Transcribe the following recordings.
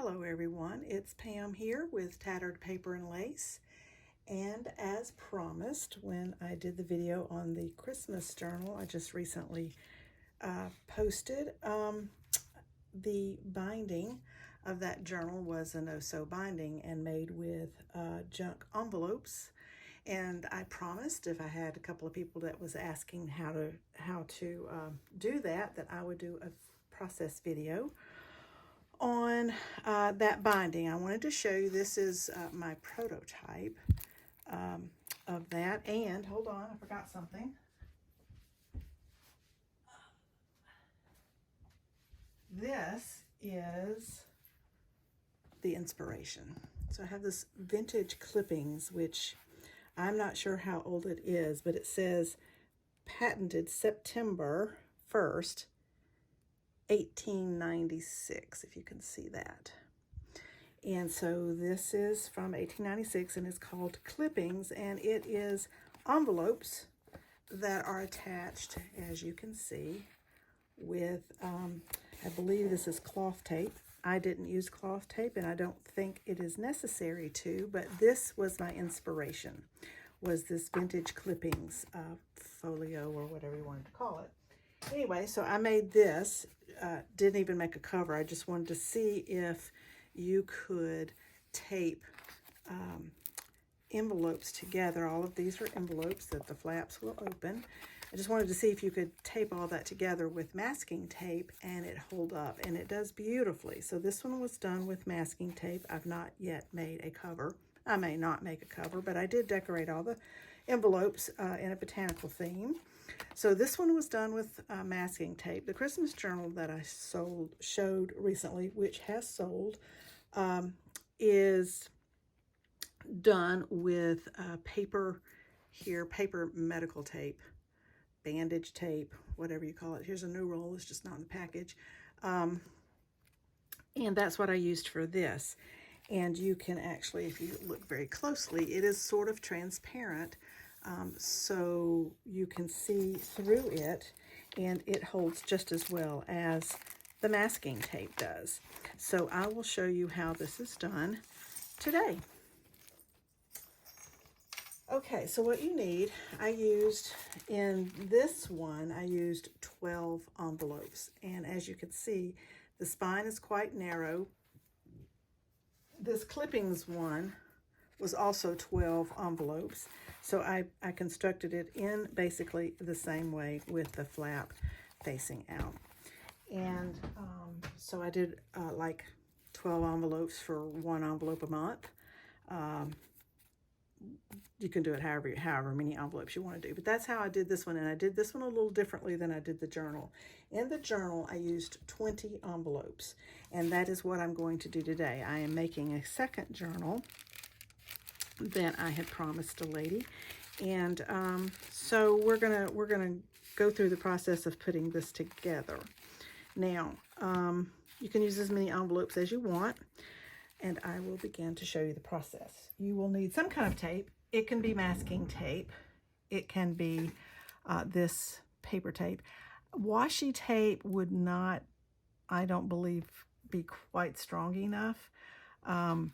Hello everyone, it's Pam here with Tattered Paper and Lace, and as promised when I did the video on the Christmas journal I just recently posted, the binding of that journal was a no-sew binding and made with junk envelopes. And I promised, if I had a couple of people that was asking how to do that I would do a process video on that binding. I wanted to show you, this is my prototype of that. And hold on, I forgot something. This is the inspiration. So I have this vintage clippings, which I'm not sure how old it is, but it says patented September 1st, 1896, if you can see that. And so this is from 1896 and it's called Clippings, and it is envelopes that are attached, as you can see, with I believe this is cloth tape. I didn't use cloth tape and I don't think it is necessary to, but this was my inspiration, was this vintage clippings folio, or whatever you wanted to call it. Anyway, so I made this, didn't even make a cover. I just wanted to see if you could tape envelopes together. All of these are envelopes that the flaps will open. I just wanted to see if you could tape all that together with masking tape and it hold up, and it does beautifully. So this one was done with masking tape. I've not yet made a cover. I may not make a cover, but I did decorate all the envelopes in a botanical theme. So this one was done with masking tape. The Christmas journal that I showed recently, which has sold, is done with paper medical tape, bandage tape, whatever you call it. Here's a new roll, it's just not in the package. And that's what I used for this. And you can actually, if you look very closely, it is sort of transparent, so you can see through it, and it holds just as well as the masking tape does. So I will show you how this is done today. Okay, so what you need, in this one, I used 12 envelopes. And as you can see, the spine is quite narrow. This clippings one was also 12 envelopes. So I constructed it in basically the same way with the flap facing out. And so I did like 12 envelopes for one envelope a month. You can do it however many envelopes you want to do, but that's how I did this one. And I did this one a little differently than I did the journal. In the journal, I used 20 envelopes, and that is what I'm going to do today. I am making a second journal that I had promised a lady, and so we're gonna go through the process of putting this together. Now, you can use as many envelopes as you want, and I will begin to show you the process. You will need some kind of tape. It can be masking tape. It can be this paper tape. Washi tape would not, I don't believe, be quite strong enough,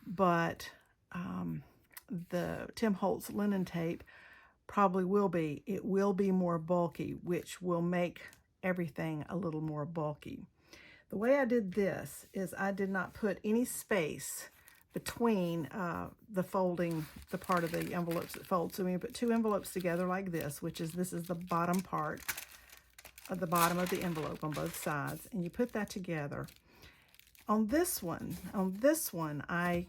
but the Tim Holtz linen tape probably will be. It will be more bulky, which will make everything a little more bulky. The way I did this is I did not put any space between the part of the envelopes that fold. So when you put two envelopes together like this, this is the bottom part of the bottom of the envelope on both sides, and you put that together. On this one, I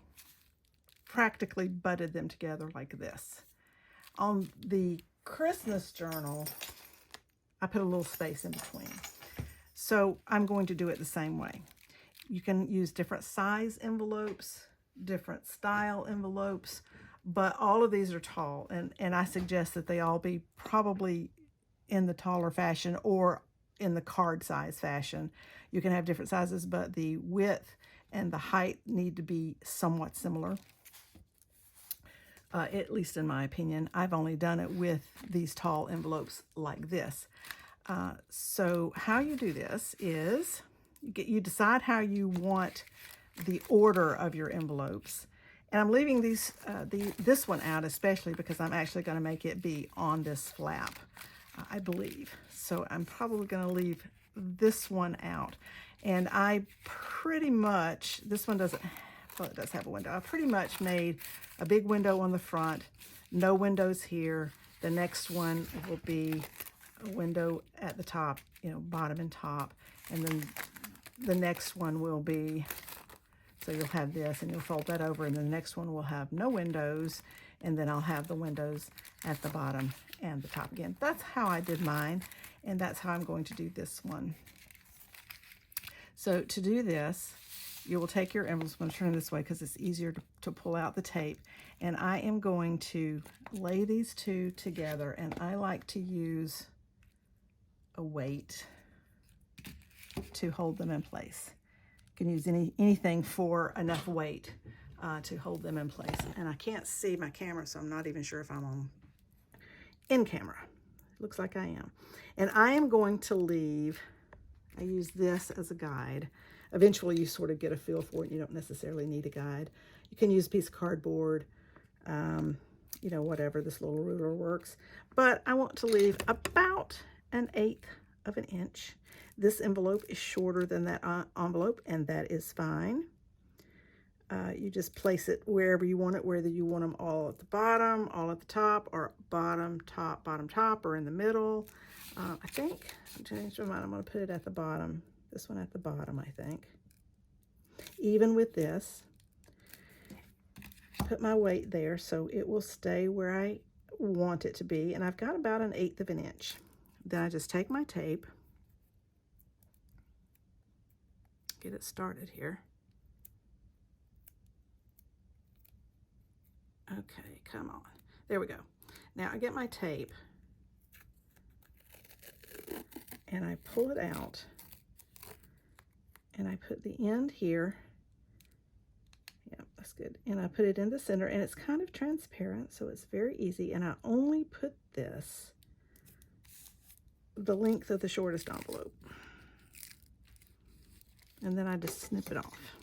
practically butted them together like this. On the Christmas journal, I put a little space in between. So I'm going to do it the same way. You can use different size envelopes, different style envelopes, but all of these are tall, and I suggest that they all be probably in the taller fashion or in the card size fashion. You can have different sizes, but the width and the height need to be somewhat similar. At least in my opinion. I've only done it with these tall envelopes like this. So how you do this is you decide how you want the order of your envelopes. And I'm leaving this one out especially because I'm actually going to make it be on this flap, I believe. So I'm probably going to leave this one out. And I pretty much, this one doesn't, well, it does have a window. I pretty much made a big window on the front, no windows here. The next one will be a window at the top, you know, bottom and top. And then the next one will be, so you'll have this and you'll fold that over, and then the next one will have no windows, and then I'll have the windows at the bottom and the top again. That's how I did mine, and that's how I'm going to do this one. So to do this, you will take your envelopes. I'm going to turn it this way because it's easier to pull out the tape, and I am going to lay these two together, and I like to use a weight to hold them in place. You can use anything for enough weight to hold them in place. And I can't see my camera, so I'm not even sure if I'm on in camera. Looks like I am. And I am going to leave, I use this as a guide. Eventually you sort of get a feel for it. You don't necessarily need a guide. You can use a piece of cardboard, you know, whatever, this little ruler works. But I want to leave about 1/8 of an inch. This envelope is shorter than that envelope, and that is fine. You just place it wherever you want it, whether you want them all at the bottom, all at the top, or bottom, top, or in the middle. I think, I'm changing my mind, I'm going to put it at the bottom. This one at the bottom, I think. Even with this, put my weight there so it will stay where I want it to be, and I've got about 1/8 of an inch. Then I just take my tape, get it started here. Okay, come on. There we go. Now I get my tape and I pull it out and I put the end here. Yeah, that's good. And I put it in the center, and it's kind of transparent, so it's very easy. And I only put this the length of the shortest envelope. And then I just snip it off.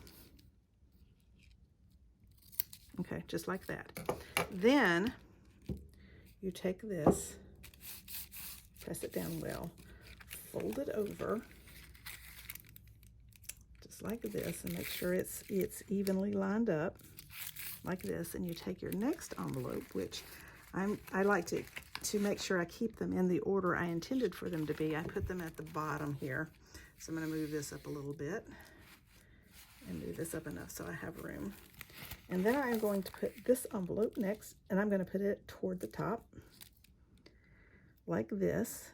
Okay, just like that. Then you take this, press it down well, fold it over just like this, and make sure it's evenly lined up like this. And you take your next envelope, which I like to make sure I keep them in the order I intended for them to be. I put them at the bottom here. So I'm going to move this up a little bit and move this up enough so I have room. And then I'm going to put this envelope next, and I'm going to put it toward the top like this.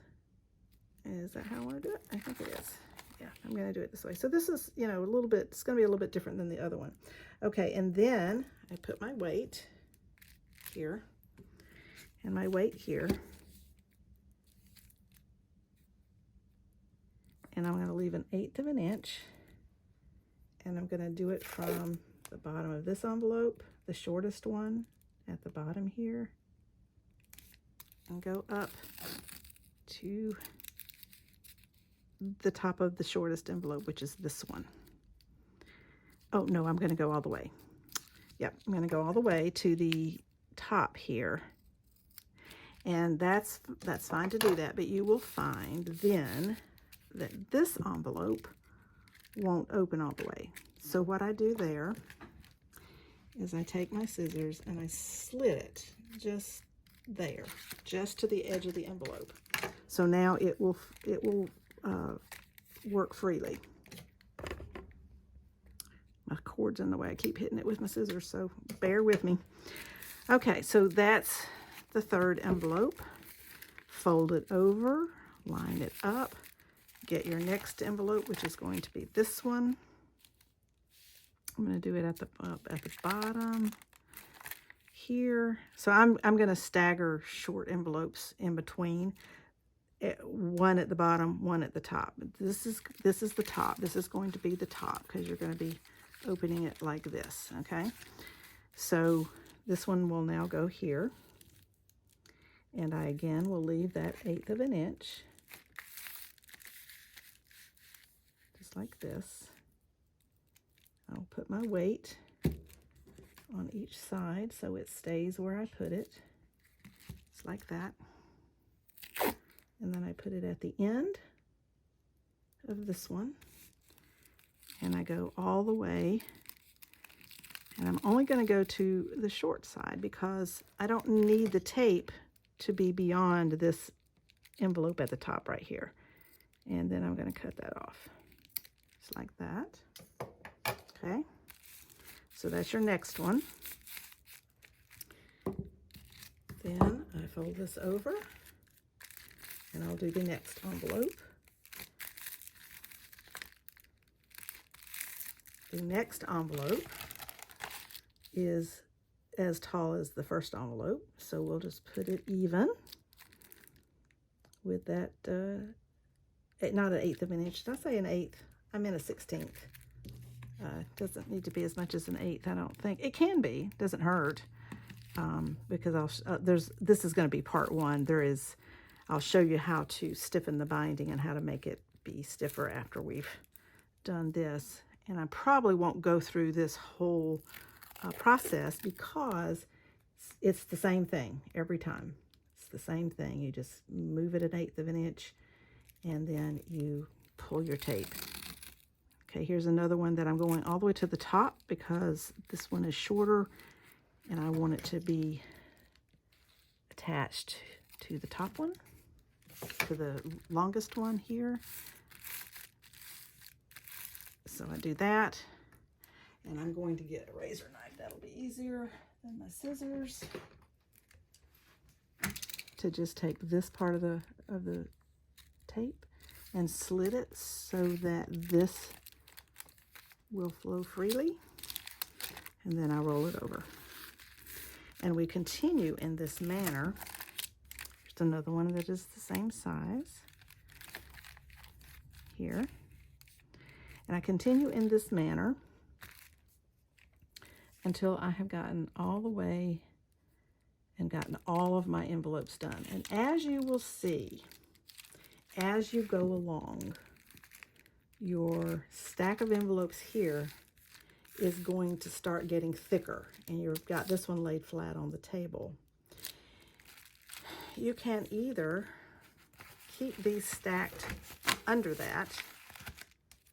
Is that how I want to do it? I think it is. Yeah, I'm going to do it this way. So this is, you know, a little bit, it's going to be a little bit different than the other one. Okay, and then I put my weight here and my weight here. And I'm going to leave 1/8 of an inch, and I'm going to do it from the bottom of this envelope, the shortest one at the bottom here, and go up to the top of the shortest envelope, which is this one. Oh no, I'm going to go all the way. Yep, I'm going to go all the way to the top here. And that's fine to do that, but you will find then that this envelope won't open all the way. So what I do there is I take my scissors and I slit it just there, just to the edge of the envelope. So now it will work freely. My cord's in the way. I keep hitting it with my scissors, so bear with me. Okay, so that's the third envelope. Fold it over, line it up. Get your next envelope, which is going to be this one. I'm going to do it at the bottom here. So I'm going to stagger short envelopes in between. One at the bottom, one at the top. This is the top. This is going to be the top because you're going to be opening it like this. Okay. So this one will now go here, and I again will leave that 1/8 of an inch. Like this, I'll put my weight on each side so it stays where I put it. It's like that. And then I put it at the end of this one. And I go all the way. And I'm only going to go to the short side because I don't need the tape to be beyond this envelope at the top right here. And then I'm going to cut that off. Just like that. Okay. So that's your next one. Then I fold this over and I'll do the next envelope. The next envelope is as tall as the first envelope, so we'll just put it even with that, not an 1/8 of an inch. Did I say an 1/8? I meant a 1/16. Doesn't need to be as much as an 1/8, I don't think. It can be, doesn't hurt, because this is going to be part one. I'll show you how to stiffen the binding and how to make it be stiffer after we've done this. And I probably won't go through this whole process because it's the same thing every time. It's the same thing. You just move it an 1/8 of an inch and then you pull your tape. Okay, here's another one that I'm going all the way to the top because this one is shorter and I want it to be attached to the top one, to the longest one here. So I do that, and I'm going to get a razor knife. That'll be easier than my scissors. To just take this part of the tape and slit it so that this will flow freely, and then I roll it over. And we continue in this manner. Here's another one that is the same size here. And I continue in this manner until I have gotten all the way and gotten all of my envelopes done. And as you will see, as you go along, your stack of envelopes here is going to start getting thicker. And you've got this one laid flat on the table. You can either keep these stacked under that,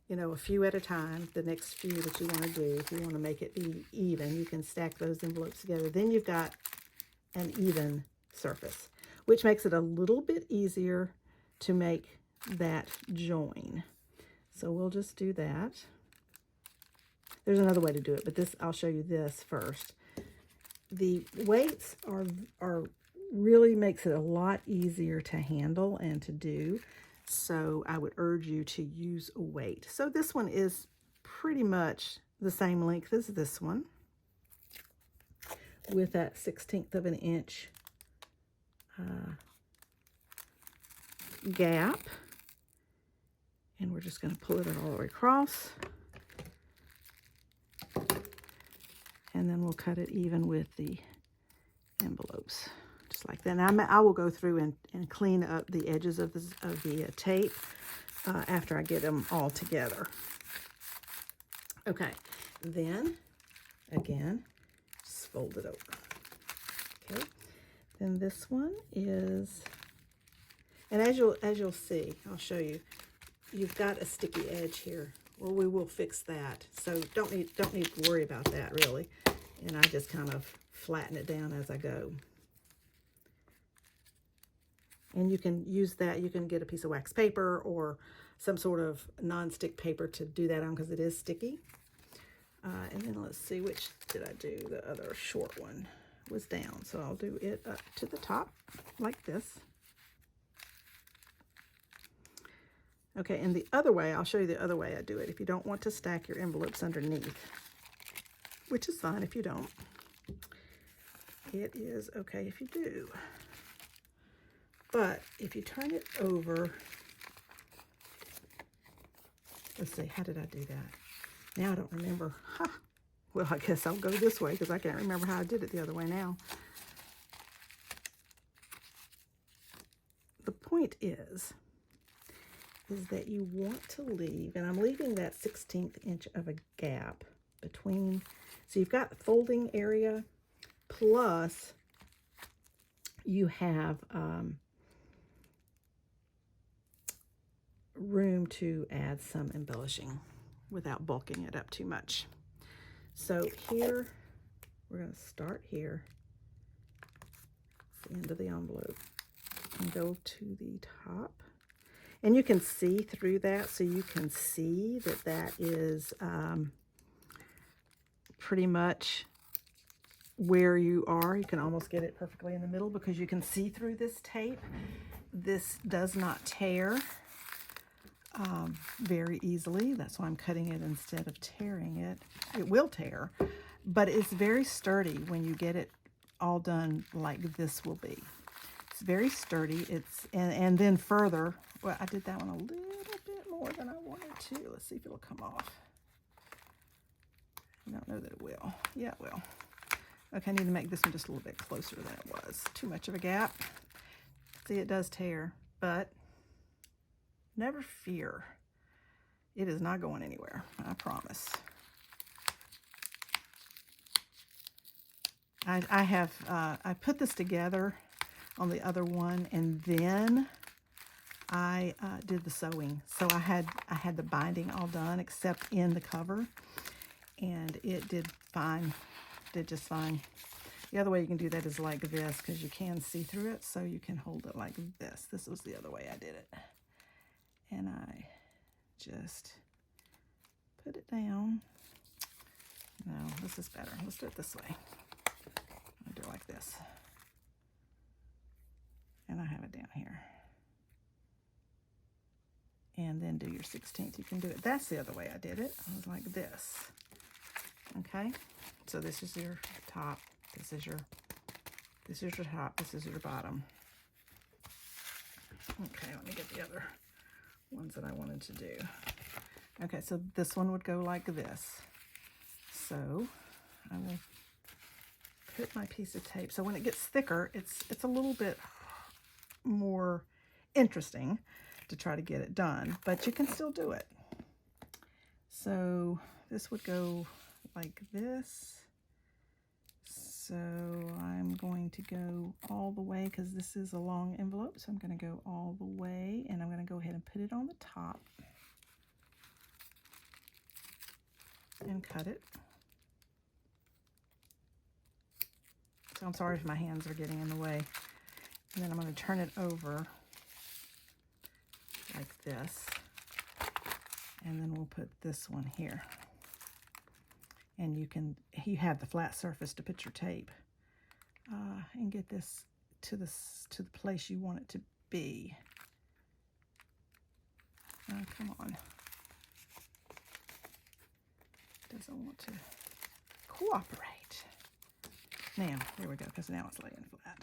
you know, a few at a time, the next few that you want to do. If you want to make it be even, you can stack those envelopes together. Then you've got an even surface, which makes it a little bit easier to make that join. So we'll just do that. There's another way to do it, but this, I'll show you this first. The weights are really makes it a lot easier to handle and to do. So I would urge you to use a weight. So this one is pretty much the same length as this one, with that 1/16 of an inch gap. And we're just going to pull it all the way across. And then we'll cut it even with the envelopes, just like that. And I will go through and clean up the edges of the tape after I get them all together. Okay, then again, just fold it over. Okay, then this one is, and as you'll see, I'll show you. You've got a sticky edge here. Well, we will fix that. So don't need to worry about that really. And I just kind of flatten it down as I go. And you can use that. You can get a piece of wax paper or some sort of non-stick paper to do that on because it is sticky. And then let's see, which did I do? The other short one was down. So I'll do it up to the top like this. Okay, and the other way, I'll show you the other way I do it. If you don't want to stack your envelopes underneath, which is fine if you don't. It is okay if you do. But if you turn it over, let's see, how did I do that? Now I don't remember. Well, I guess I'll go this way because I can't remember how I did it the other way now. The point is that you want to leave, and I'm leaving that 1/16 inch of a gap between. So you've got the folding area, plus you have room to add some embellishing without bulking it up too much. So here, we're going to start here, the end of the envelope, and go to the top. And you can see through that, so you can see that that is pretty much where you are. You can almost get it perfectly in the middle because you can see through this tape. This does not tear very easily. That's why I'm cutting it instead of tearing it. It will tear, but it's very sturdy when you get it all done like this will be. It's very sturdy. And then further, well, I did that one a little bit more than I wanted to. Let's see if it'll come off. I don't know that it will. Yeah, it will. Okay, I need to make this one just a little bit closer than it was. Too much of a gap. See, it does tear, but never fear. It is not going anywhere, I promise. I put this together on the other one, and then I did the sewing. So I had the binding all done except in the cover, and it did fine. Did just fine. The other way you can do that is like this, because you can see through it, so you can hold it like this. This was the other way I did it. And I just put it down. No, this is better. Let's do it this way. I'll do it like this. And I have it down here. And then do your 16th. You can do it. That's the other way I did it. I was like this. Okay? So this is your top. This is your top. This is your bottom. Okay, let me get the other ones that I wanted to do. Okay, so this one would go like this. So I will put my piece of tape. So when it gets thicker, it's a little bit more interesting to try to get it done, but you can still do it. So this would go like this. So I'm going to go all the way, because this is a long envelope, so I'm going to go all the way, and I'm going to go ahead and put it on the top and cut it. So I'm sorry if my hands are getting in the way. And then I'm going to turn it over like this, and then we'll put this one here. And you have the flat surface to put your tape and get this to the place you want it to be. Oh, come on. Doesn't want to cooperate. Now, there we go, because now it's laying flat.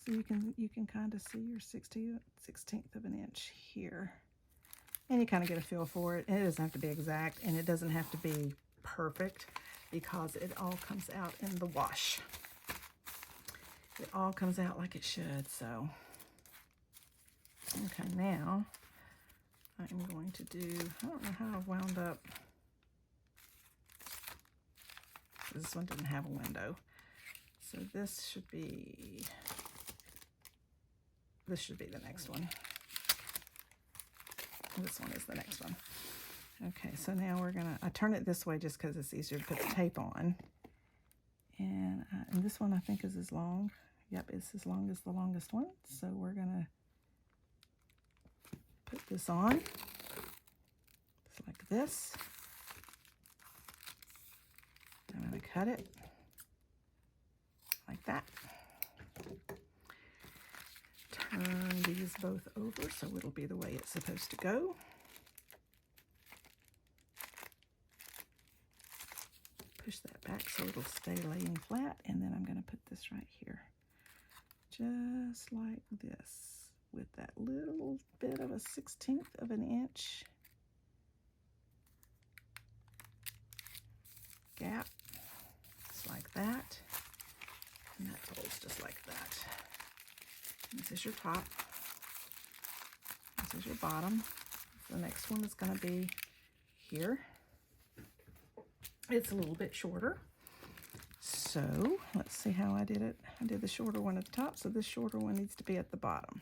So you can kind of see your 16th of an inch here. And you kind of get a feel for it. And it doesn't have to be exact, and it doesn't have to be perfect, because it all comes out in the wash. It all comes out like it should. So, okay, now I'm going to do, I don't know how I've wound up. This one didn't have a window. So this should be the next one. This one is the next one. Okay, so now I turn it this way just because it's easier to put the tape on. And this one I think is as long. Yep, it's as long as the longest one. So we're gonna put this on, just like this. I'm gonna cut it like that. Turn these both over so it'll be the way it's supposed to go. Push that back so it'll stay laying flat, and then I'm going to put this right here, just like this, with that little bit of a 16th of an inch gap, just like that, and that folds just like that. This is your top. This is your bottom. The next one is going to be here. it's a little bit shorter. So let's see how I did it. I did the shorter one at the top, so this shorter one needs to be at the bottom.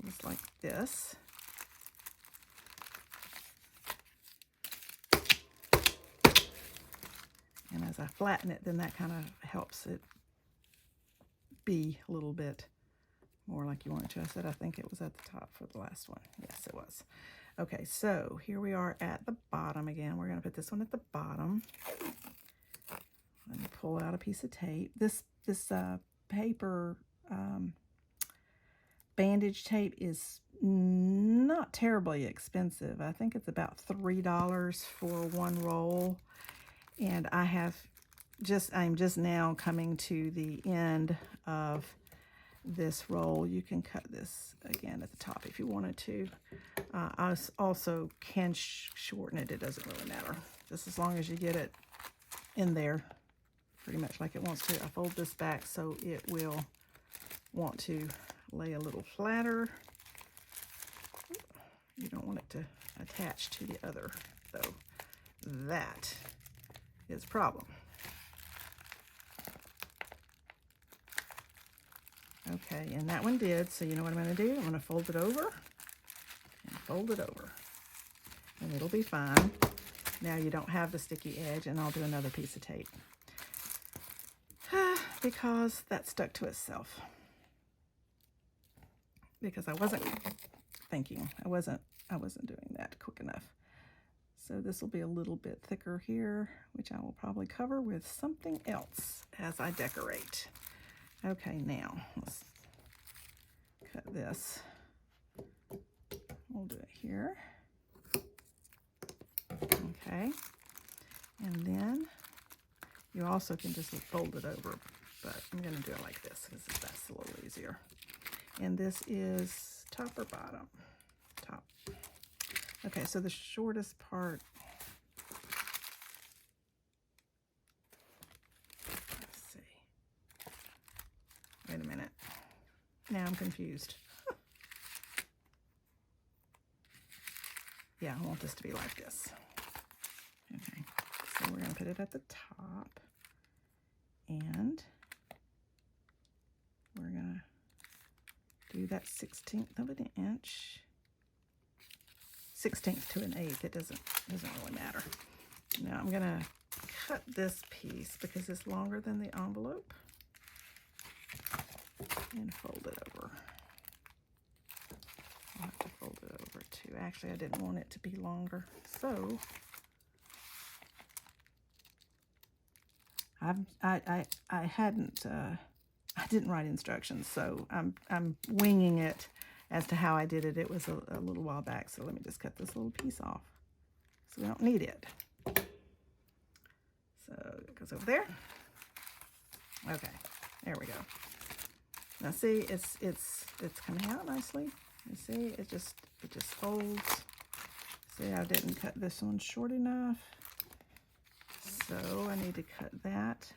Just like this. And as I flatten it, then that kind of helps it be a little bit more like you want it to. I said I think it was at the top for the last one. Yes, it was. Okay, so here we are at the bottom again. We're going to put this one at the bottom. Let me pull out a piece of tape. This paper bandage tape is not terribly expensive. I think it's about $3 for one roll. And I'm just now coming to the end of this roll. You can cut this again at the top if you wanted to. I also can shorten it. It doesn't really matter. Just as long as you get it in there pretty much like it wants to. I fold this back so it will want to lay a little flatter. You don't want it to attach to the other, though. That is a problem. Okay, and that one did, so you know what I'm going to do? I'm going to fold it over and fold it over, and it'll be fine. Now you don't have the sticky edge, and I'll do another piece of tape because that stuck to itself. Because I wasn't thinking, I wasn't doing that quick enough. So this will be a little bit thicker here, which I will probably cover with something else as I decorate. Okay, now let's cut this. We'll do it here. Okay, and then you also can just fold it over, but I'm going to do it like this because that's a little easier. And this is top or bottom? Top. Okay, so the shortest part, let's see. Wait a minute. Now I'm confused. Yeah, I want this to be like this. Okay, so we're going to put it at the top, and we're going to do that 1/16 of an inch. 1/16 to an 1/8. It doesn't really matter. Now I'm going to cut this piece because it's longer than the envelope and fold it over. I'll have to fold it over too. Actually, I didn't want it to be longer, so I didn't write instructions, so I'm winging it as to how I did it. It was a little while back, so let me just cut this little piece off so we don't need it. So it goes over there. Okay, there we go. Now see, it's coming out nicely. You see, it just folds. See, I didn't cut this one short enough, so I need to cut that.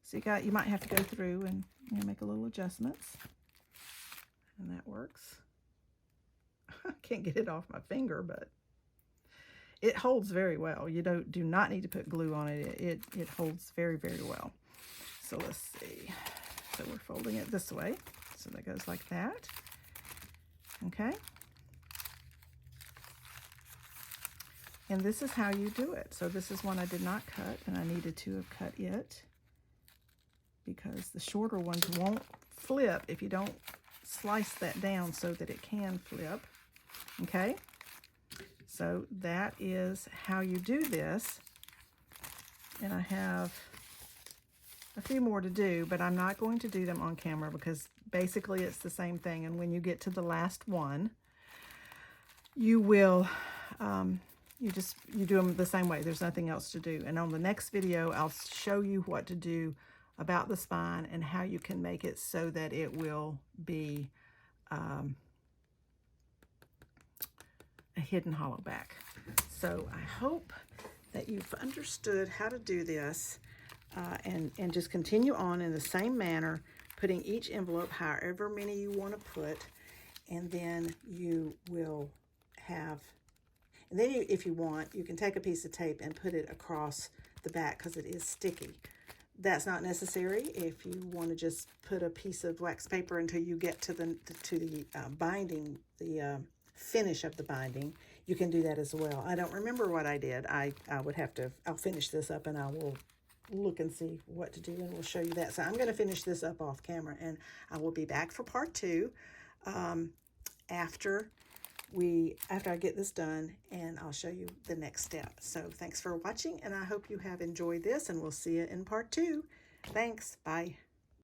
So you might have to go through and make a little adjustments, and that works. I can't get it off my finger, but it holds very well. You do not need to put glue on it. It holds very, very well. So let's see. So we're folding it this way, so that goes like that. Okay. And this is how you do it. So this is one I did not cut, and I needed to have cut it because the shorter ones won't flip if you don't slice that down so that it can flip. Okay. So that is how you do this. And I have a few more to do, but I'm not going to do them on camera because basically it's the same thing. And when you get to the last one, you will, you do them the same way. There's nothing else to do. And on the next video, I'll show you what to do about the spine and how you can make it so that it will be a hidden hollow back. So I hope that you've understood how to do this. And just continue on in the same manner, putting each envelope however many you want to put, and then you will have, and then if you want, you can take a piece of tape and put it across the back because it is sticky. That's not necessary. If you want to just put a piece of wax paper until you get to the binding, the finish of the binding, you can do that as well. I don't remember what I did. I would have to, I'll finish this up and I will look and see what to do, and we'll show you that. So I'm going to finish this up off camera, and I will be back for part 2 after I get this done, and I'll show you the next step. So thanks for watching, and I hope you have enjoyed this, and we'll see you in part 2. Thanks. Bye.